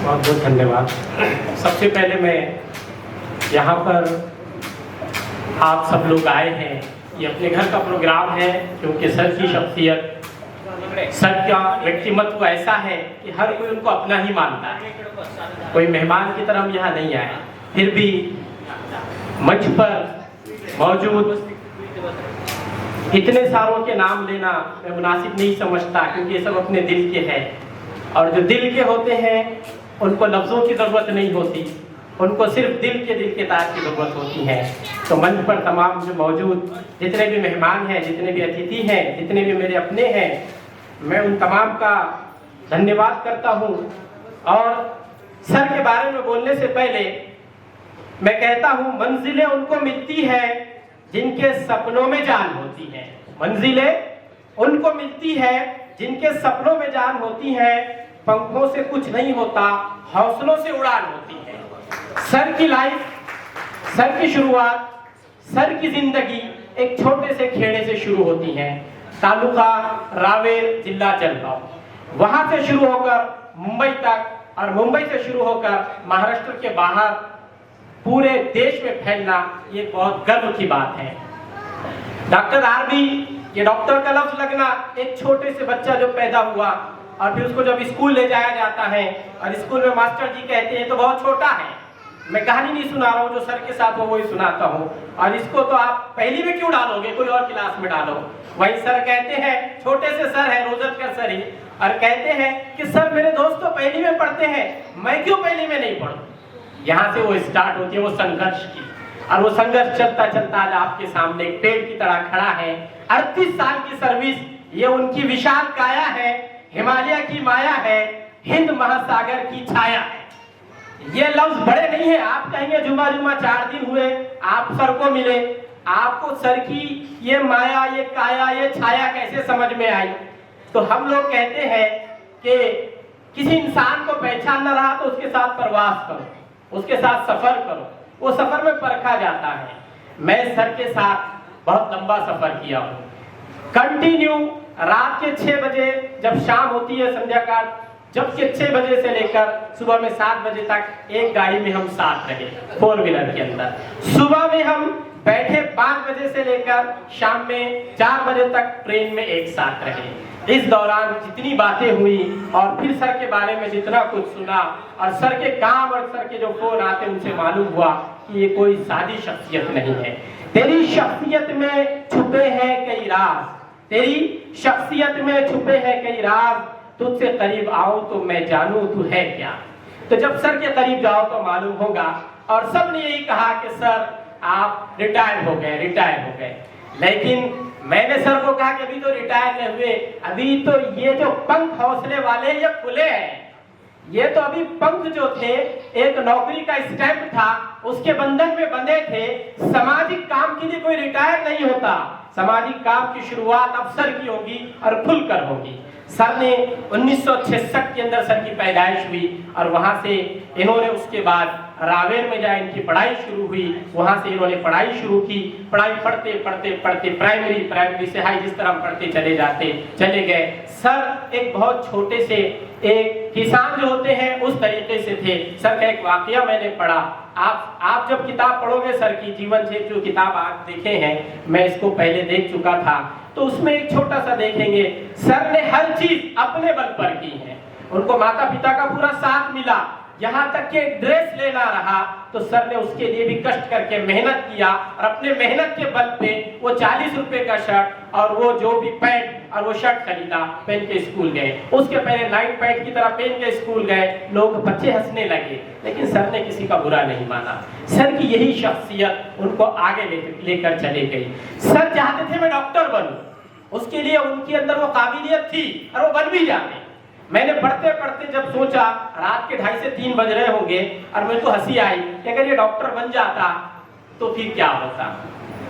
बहुत बहुत धन्यवाद। सबसे पहले मैं यहाँ पर आप सब लोग आए हैं, ये अपने घर का प्रोग्राम है, क्योंकि सर की शख्सियत, सर का व्यक्तिमत्व ऐसा है कि हर कोई उनको अपना ही मानता है। कोई मेहमान की तरह यहाँ नहीं आए, फिर भी मंच पर मौजूद इतने सारों के नाम लेना मैं मुनासिब नहीं समझता, क्योंकि ये सब अपने दिल के हैं, और जो दिल के होते हैं उनको लफ्ज़ों की ज़रूरत नहीं होती, उनको सिर्फ दिल के तार की ज़रूरत होती है। तो मंच पर तमाम जो मौजूद जितने भी मेहमान हैं, जितने भी अतिथि हैं, जितने भी मेरे अपने हैं, मैं उन तमाम का धन्यवाद करता हूँ। और सर के बारे में बोलने से पहले मैं कहता हूँ, मंजिलें उनको मिलती है जिनके सपनों में जान होती है। मंजिलें उनको मिलती है जिनके सपनों में जान होती है। पंखों से कुछ नहीं होता, हौसलों से उड़ान होती है। सर की लाइफ, सर की शुरुआत, सर की जिंदगी एक छोटे से खेड़े से शुरू होती है। तालुका रावेर, जिला जलगांव। वहां से शुरू होकर मुंबई तक, और मुंबई से शुरू होकर महाराष्ट्र के बाहर पूरे देश में फैलना, ये बहुत गर्व की बात है। डॉक्टर आरबी, ये डॉक्टर का लफ्ज लगना, एक छोटे से बच्चा जो पैदा हुआ और फिर उसको जब स्कूल ले जाया जाता है और स्कूल में मास्टर जी कहते हैं तो बहुत छोटा है। मैं कहानी नहीं सुना रहा हूँ, जो सर के साथ हो वही सुनाता हूँ। और इसको तो आप पहली में क्यों डालोगे, कोई और क्लास में डालो। वही सर कहते हैं, छोटे से सर है, रोजत का सर ही, और कहते हैं कि सर मेरे दोस्त तो पहली में पढ़ते हैं, मैं क्यों पहली में नहीं पढ़ूं। यहाँ से वो स्टार्ट होती है वो संघर्ष की, और वो संघर्ष चलता चलता आज आपके सामने एक पेड़ की तरह खड़ा है। 38 साल की सर्विस, ये उनकी विशाल काया है, हिमालय की माया है, हिंद महासागर की छाया है। ये लफ्ज बड़े नहीं है। आप कहेंगे जुमा जुमा 4 दिन हुए आप सर को मिले, आपको सर की ये माया, ये काया, ये छाया कैसे समझ में आई। तो हम लोग कहते हैं कि किसी इंसान को पहचान न रहा तो उसके साथ प्रवास करो, उसके साथ सफर करो, वो सफर में परखा जाता है। मैं सर के साथ बहुत लंबा सफर किया हूँ, कंटिन्यू। रात के 6 बजे जब शाम होती है, संध्या काल, जब के 6 बजे से लेकर सुबह में 7 बजे तक एक गाड़ी में हम साथ रहे, 4 व्हीलर के अंदर। सुबह में हम बैठे 5 बजे से लेकर शाम में 4 बजे तक ट्रेन में एक साथ रहे। इस दौरान जितनी बातें हुई और फिर सर के बारे में जितना कुछ सुना, और सर के काम और सर के जो फोन आते उनसे मालूम हुआ कि ये कोई सादी शख्सियत नहीं है। तेरी शख्सियत में छुपे हैं कई राज, तेरी शख्सियत में छुपे हैं कई राज, तुझसे करीब आओ तो मैं जानूं तू है क्या। तो जब सर के करीब जाओ तो मालूम होगा। और सब ने यही कहा कि सर आप रिटायर हो गए। लेकिन मैंने सर को कहा कि अभी तो रिटायर नहीं हुए, अभी तो ये जो पंख हौसले वाले ये खुले हैं। ये तो अभी पंख जो थे, एक नौकरी का स्टैंप था, उसके बंधन में बंधे थे। सामाजिक काम के लिए कोई रिटायर नहीं होता, सामाजिक काम की शुरुआत अब सर की होगी और खुलकर होगी। सर ने 1966 के अंदर सर की पैदाइश हुई, और वहां से इन्होंने उसके बाद रावेर में जाए इनकी पढ़ाई शुरू हुई। वहां से इन्होंने पढ़ाई शुरू की। पढ़ाई पढ़ते प्राइमरी से हाई, जिस तरह पढ़ते चले गए। सर एक बहुत छोटे से एक किसान जो होते हैं उस तरीके से थे। सर का एक वाकया मैंने पढ़ा। आप जब किताब पढ़ोगे सर की जीवन से, जो किताब आप देखे हैं, मैं इसको पहले देख चुका था, तो उसमें एक छोटा सा देखेंगे, सर ने हर चीज अपने बल पर की है। उनको माता पिता का पूरा साथ मिला, यहाँ तक कि ड्रेस लेना रहा तो सर ने उसके लिए भी कष्ट करके मेहनत किया, और अपने मेहनत के बल पे वो 40 रुपए का शर्ट और वो जो भी पैंट और वो शर्ट खरीदा, पहन के स्कूल गए। उसके पहले नाइट पैंट की तरह पहन के स्कूल गए, लोग बच्चे हंसने लगे, लेकिन सर ने किसी का बुरा नहीं माना। सर की यही शख्सियत उनको आगे लेकर चले गई। सर चाहते थे मैं डॉक्टर बनूं, उसके लिए उनके अंदर वो काबिलियत थी और वो बन भी जाते। मैंने पढ़ते पढ़ते जब सोचा, रात के 2:30 से 3 बज रहे होंगे, और मेरे को हंसी आई कि अगर ये डॉक्टर बन जाता तो फिर क्या होता।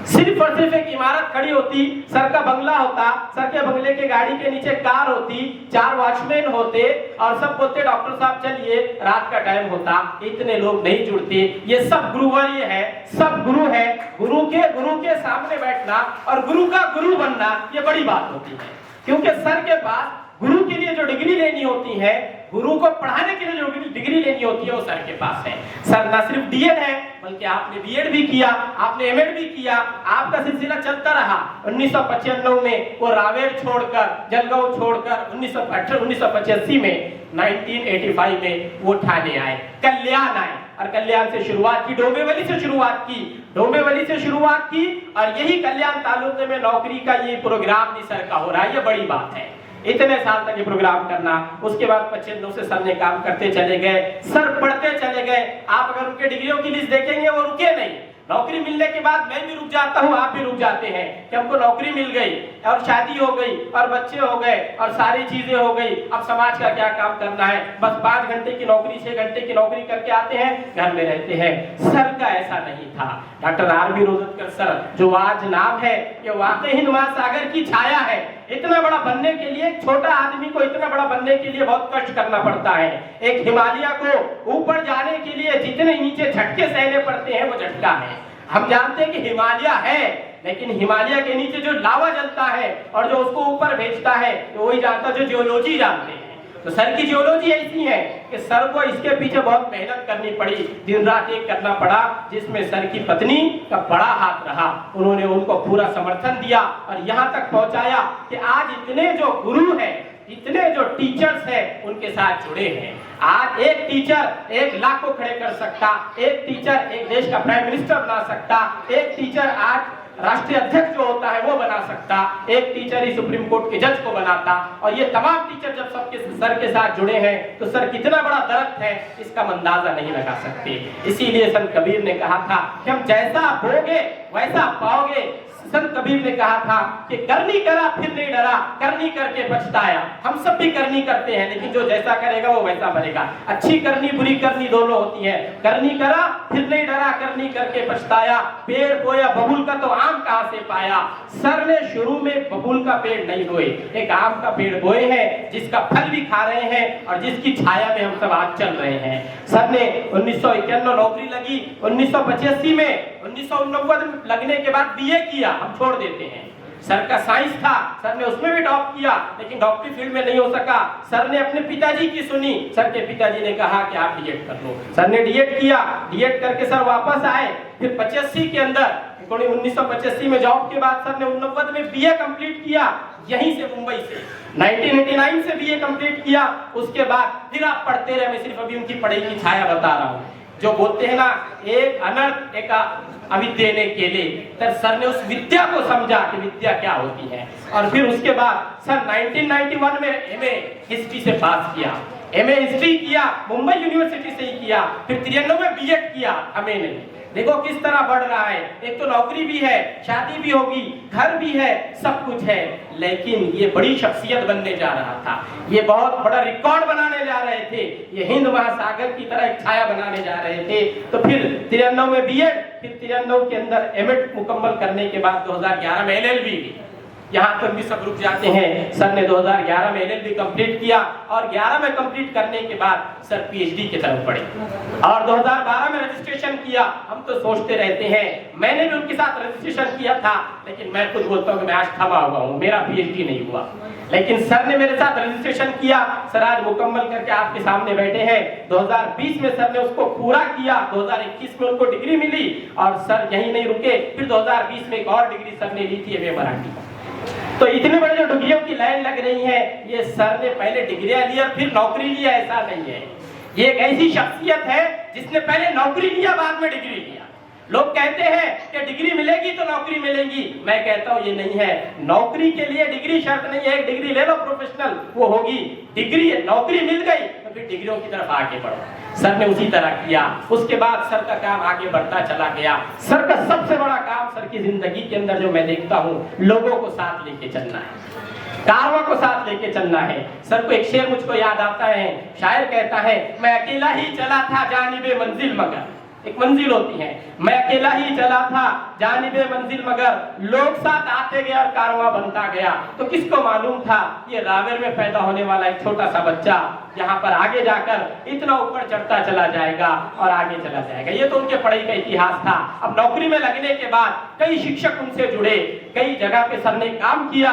सिर्फ और सिर्फ एक इमारत खड़ी होती, सर का बंगला होता, सर के बंगले के गाड़ी के नीचे कार होती, 4 वॉचमैन होते, और सब बोलते डॉक्टर साहब चलिए रात का टाइम होता। इतने लोग नहीं जुड़ते। ये सब गुरुवर्य है, सब गुरु है। गुरु के सामने बैठना और गुरु का गुरु बनना, ये बड़ी बात होती है। क्योंकि सर के पास गुरु के लिए जो डिग्री लेनी होती है गुरु को पढ़ाने के लिए जो डिग्री लेनी होती है वो सर के पास है। सर न सिर्फ डीएड है बल्कि आपने बीएड भी किया, आपने एमएड भी किया, आपका सिलसिला चलता रहा। 1995 में वो रावेर छोड़कर, जलगांव छोड़कर 1985 में 1985 में वो ठाणे आए, कल्याण आए और कल्याण से शुरुआत की, डोंबिवली से शुरुआत की, डोंबिवली से शुरुआत की और यही कल्याण तालुके में नौकरी का ये प्रोग्राम भी सर का हो रहा है। ये बड़ी बात है, इतने साल तक ये प्रोग्राम करना। उसके बाद 95 से सर ने काम करते चले गए, सर पढ़ते चले गए। आप अगर उनके डिग्रियों की लिस्ट देखेंगे वो रुके नहीं। नौकरी मिलने के बाद मैं भी रुक जाता हूँ, आप भी रुक जाते हैं कि हमको नौकरी मिल गई और शादी हो गई और बच्चे हो गए और सारी चीजें हो गई, अब समाज का क्या काम करना है, बस 5 घंटे की नौकरी 6 घंटे की नौकरी करके आते हैं, घर में रहते हैं। सर का ऐसा नहीं था। Doctor RB. रोजतकर सर जो आज नाम है, ये वाकई हिंद महासागर की छाया है। इतना बड़ा बनने के लिए, एक छोटा आदमी को इतना बड़ा बनने के लिए बहुत कष्ट करना पड़ता है। एक हिमालय को ऊपर जाने के लिए जितने नीचे झटके सहने पड़ते हैं वो झटका है। हम जानते हैं कि हिमालय है, लेकिन हिमालय के नीचे जो लावा जलता है और जो उसको ऊपर भेजता है तो वही जानता जो जियोलॉजी जानते हैं। तो सर की जियोलॉजी ऐसी है कि सर को इसके पीछे बहुत मेहनत करनी पड़ी, दिन रात एक करना पड़ा, जिसमें सर की पत्नी का बड़ा हाथ रहा। उन्होंने उनको पूरा समर्थन दिया और यहाँ तक पहुंचाया कि आज इतने जो गुरु हैं, इतने जो टीचर्स हैं उनके साथ जुड़े हैं। आज एक टीचर 1 लाख को खड़े कर सकता, एक टीचर एक देश का प्राइम मिनिस्टर बना सकता, एक टीचर आज राष्ट्रीय अध्यक्ष जो होता है वो बना सकता, एक टीचर ही सुप्रीम कोर्ट के जज को बनाता। और ये तमाम टीचर जब सबके सर के साथ जुड़े हैं तो सर कितना बड़ा दरख्त है इसका हम अंदाजा नहीं लगा सकते। इसीलिए संत कबीर ने कहा था कि हम जैसा बोगे वैसा पाओगे। संत कबीर ने कहा था कि करनी करा फिर नहीं डरा, करनी करके पछताया। हम सब भी करनी करते हैं, लेकिन जो जैसा करेगा वो वैसा बनेगा। अच्छी करनी बुरी करनी दोनों होती है। करनी करा फिर नहीं डरा, करनी करके पछताया। पेड़ बोया बबूल का तो आम कहां से पाया। सर ने शुरू में बबूल का पेड़ नहीं बोए, एक आम का पेड़ बोए हैं जिसका फल भी खा रहे हैं और जिसकी छाया में हम सब आज चल रहे हैं। सर ने 1991 नौकरी लगी, 1985 में, 1989 में लगने के बाद बीए किया, हम छोड़ देते हैं। सर का साइंस था, सर ने उसमें भी टॉप किया, लेकिन डॉक्टरी फील्ड में नहीं हो सका। सर ने अपने पिताजी की सुनी, सर के पिताजी ने कहा कि आप डीएड कर लो। सर ने डीएड किया, डीएड करके सर वापस आए। फिर 85 के अंदर 1985 में जॉब के बाद सर ने 89 में बीए कंप्लीट किया, यहीं से मुंबई से। 1989 से बीए कंप्लीट किया। उसके बाद फिर आप पढ़ते रहे, मैं सिर्फ अभी उनकी पढ़ाई की छाया बता रहा हूँ। जो बोलते हैं ना, एक अनर्थ एक अविद्या ने केले, तर सर ने उस विद्या को समझा कि विद्या क्या होती है। और फिर उसके बाद सर 1991 में एमए हिस्ट्री से पास किया, एमए हिस्ट्री किया, मुंबई यूनिवर्सिटी से ही किया। फिर 93 में बीएड किया, हमें नहीं। देखो किस तरह बढ़ रहा है। एक तो नौकरी भी है, शादी भी होगी, घर भी है, सब कुछ है, लेकिन ये बड़ी शख्सियत बनने जा रहा था। ये बहुत बड़ा रिकॉर्ड बनाने जा रहे थे, ये हिंद महासागर की तरह एक छाया बनाने जा रहे थे। तो फिर 93 में बीएड, फिर 93 के अंदर एमएड मुकम्मल करने के बाद 2011 में एलएलबी भी। यहाँ तक भी सब रुक जाते हैं। सर ने 2011 में एलएलबी कंप्लीट किया और 11 में कंप्लीट करने के बाद सर पीएचडी की तरफ बढ़े और 2012 में रजिस्ट्रेशन किया। हम तो सोचते रहते हैं, मैंने भी उनके साथ रजिस्ट्रेशन किया था, लेकिन मैं खुद बोलता हूँ कि मैं आज थमा हुआ हूँ, मेरा पीएचडी नहीं हुआ। लेकिन सर ने मेरे साथ रजिस्ट्रेशन किया, सर आज मुकम्मल करके आपके सामने बैठे हैं। 2020 में सर ने उसको पूरा किया, 2021 में उनको डिग्री मिली और सर यहीं नहीं रुके, फिर 2020 में एक और डिग्री सर ने ली थी एमए मराठी। तो इतने बड़े जो डिग्रियों की लाइन लग रही है, ये सर ने पहले डिग्रियां ली और फिर नौकरी लिया, ऐसा नहीं है। ये एक ऐसी शख्सियत है जिसने पहले नौकरी लिया, बाद में डिग्री लिया। लोग कहते हैं कि डिग्री मिलेगी तो नौकरी मिलेगी, मैं कहता हूं ये नहीं है। नौकरी के लिए डिग्री शर्त नहीं है, एक डिग्री ले लो प्रोफेशनल, वो होगी। डिग्री नौकरी मिल गई तो फिर डिग्रियों की तरफ आगे बढ़ो। सर ने उसी तरह किया। उसके बाद सर का काम आगे बढ़ता चला गया। सर का सबसे बड़ा काम सर की जिंदगी के अंदर जो मैं देखता हूँ, लोगों को साथ लेके चलना है, कारवां को साथ लेके चलना है। सर को एक शेर मुझको याद आता है, शायर कहता है, मैं अकेला ही चला था जानिबे मंजिल मगर, एक मंजिल होती है, मैं अकेला ही चला था जानिबे मंजिल मगर, लोग साथ आते गए और कारवां बनता गया। तो किसको मालूम था ये रावेर में पैदा होने वाला एक छोटा सा बच्चा यहाँ पर आगे जाकर इतना ऊपर चढ़ता चला जाएगा और आगे चला जाएगा। ये तो उनके पढ़ाई का इतिहास था। अब नौकरी में लगने के बाद कई शिक्षक उनसे जुड़े, कई जगह पे सर ने काम किया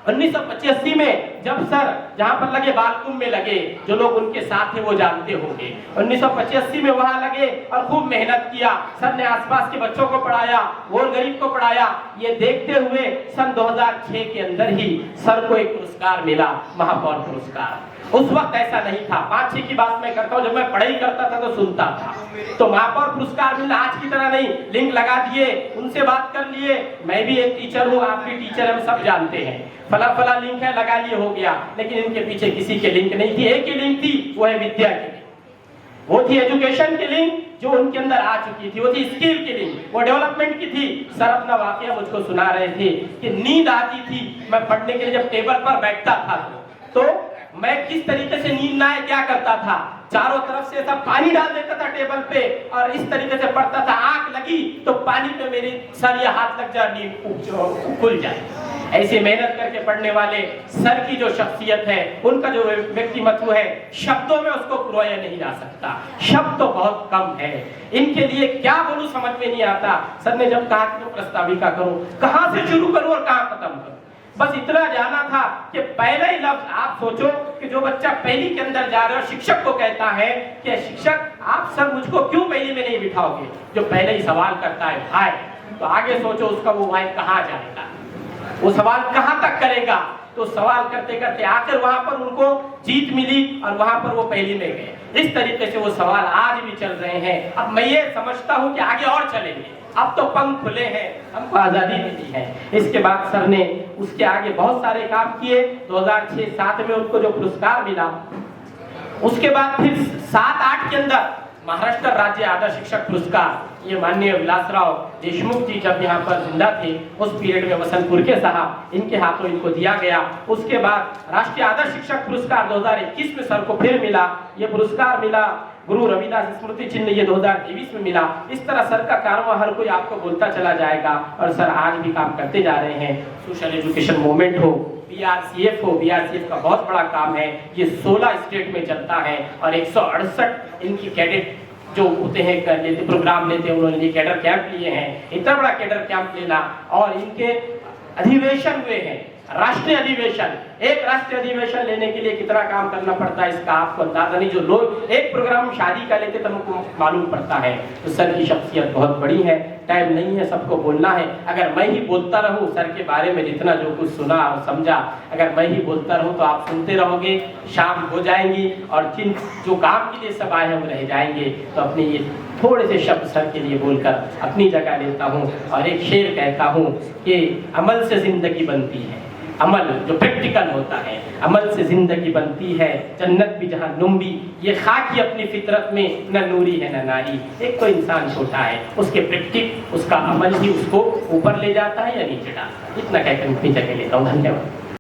1985 में जब सर जहां पर लगे बालकुम में लगे, जो लोग उनके साथ थे वो जानते होंगे, 1985 में वहां लगे और खूब मेहनत किया। सर ने आसपास के बच्चों को पढ़ाया, गोर गरीब को पढ़ाया। ये देखते हुए सन 2006 के अंदर ही सर को एक पुरस्कार मिला, महापौर पुरस्कार। उस वक्त ऐसा नहीं था, 5-6 की बात मैं करता हूँ, जब मैं पढ़ाई करता था तो सुनता था। तो महापौर पुरस्कार मिला, आज की तरह नहीं, लिंक लगा दिए, उनसे बात कर लिए, मैं भी एक टीचर हूँ, आप भी टीचर हैं, हम सब जानते हैं, फला फला लिंक है, लगा लिए, हो गया। लेकिन इनके पीछे किसी के लिंक नहीं थी, एक ही लिंक थी, वो है विद्या की लिंक, वो थी एजुकेशन की लिंक जो उनके अंदर आ चुकी थी, वो थी स्किल की लिंक, वो डेवलपमेंट की थी। सर अपना वाकया मुझको सुना रहे थे कि नींद आती थी मैं पढ़ने के लिए, जब टेबल पर बैठता था तो मैं किस तरीके से नींद ना आए क्या करता था, चारों तरफ से सब पानी डाल देता था टेबल पे और इस तरीके से पढ़ता था, आंख लगी तो पानी पे मेरे सर या हाथ लग जाए, नींद खुल जाए। ऐसे मेहनत करके पढ़ने वाले सर की जो शख्सियत है, उनका जो व्यक्तिमत्व है, शब्दों में उसको पुरोया नहीं जा सकता, शब्द तो बहुत कम है। इनके लिए क्या बोलूं समझ में नहीं आता। सर ने जब कहा कि प्रस्ताविका करो, कहां से शुरू करूं और कहां खत्म करूं, बस इतना जाना था कि पहला ही लफ्ज, आप सोचो कि जो बच्चा पहली के अंदर जा रहा है और शिक्षक को कहता है कि शिक्षक आप सर मुझको क्यों पहली में नहीं बिठाओगे, जो पहले ही सवाल करता है भाई, तो आगे सोचो उसका वो भाई कहाँ जाएगा, वो सवाल कहां तक करेगा। तो सवाल करते करते आखिर वहां पर उनको जीत मिली और वहां पर वो पहली में गए। इस तरीके से वो सवाल आज भी चल रहे हैं। अब मैं ये समझता हूं कि आगे और चलेंगे, अब तो पंख खुले हैं, हमको आजादी मिली है। इसके बाद सर ने उसके आगे बहुत सारे काम किए। 2006-07 में उनको जो पुरस्कार मिला, उसके बाद फिर 7-8 के अंदर महाराष्ट्र राज्य आदर्श शिक्षक पुरस्कार, ये माननीय विलासराव देशमुख जी जब यहाँ पर जिंदा थे उस पीरियड में वसंतपुर के साहब, इनके हाथों इनको दिया गया। उसके बाद राष्ट्रीय आदर्श शिक्षक पुरस्कार 2021 में सर को फिर मिला। ये पुरस्कार मिला गुरु रविदास स्मृति चिन्ह, ये 2023 में मिला। इस तरह सर का कारवां हर कोई आपको बोलता चला जाएगा और सर आज भी काम करते जा रहे हैं। सोशल एजुकेशन मूवमेंट हो, BRCF हो, BRCF का बहुत बड़ा काम है, ये 16 स्टेट में चलता है और 168 इनकी कैडेट जो होते हैं कर लेते, प्रोग्राम लेते हैं, उन्होंने ये कैडर कैंप लिए हैं। इतना बड़ा कैडर कैंप लेना और इनके अधिवेशन हुए हैं, राष्ट्रीय अधिवेशन, एक राष्ट्रीय अधिवेशन लेने के लिए कितना काम करना पड़ता है इसका आपको अंदाजा नहीं। जो लोग एक प्रोग्राम शादी का लेते तब उनको मालूम पड़ता है। तो सर की शख्सियत बहुत बड़ी है, टाइम नहीं है सबको बोलना है। अगर मैं ही बोलता रहूं सर के बारे में जितना जो कुछ सुना और समझा, अगर मैं ही बोलता रहूं तो आप सुनते रहोगे, शाम हो जाएंगी और जिन जो काम के लिए सब आए हैं वो रह जाएंगे। तो अपने ये थोड़े से शब्द सर के लिए बोलकर अपनी जगह लेता हूँ और एक शेर कहता हूँ कि अमल से जिंदगी बनती है, अमल जो प्रैक्टिकल होता है, अमल से जिंदगी बनती है, जन्नत भी जहाँ नुम्बी, ये खाकी अपनी फितरत में न नूरी है न नारी। एक तो इंसान छोटा है, उसके प्रैक्टिक उसका अमल ही उसको ऊपर ले जाता है या नीचे डालता है। इतना कहकर अपनी जगह लेता हूँ। धन्यवाद।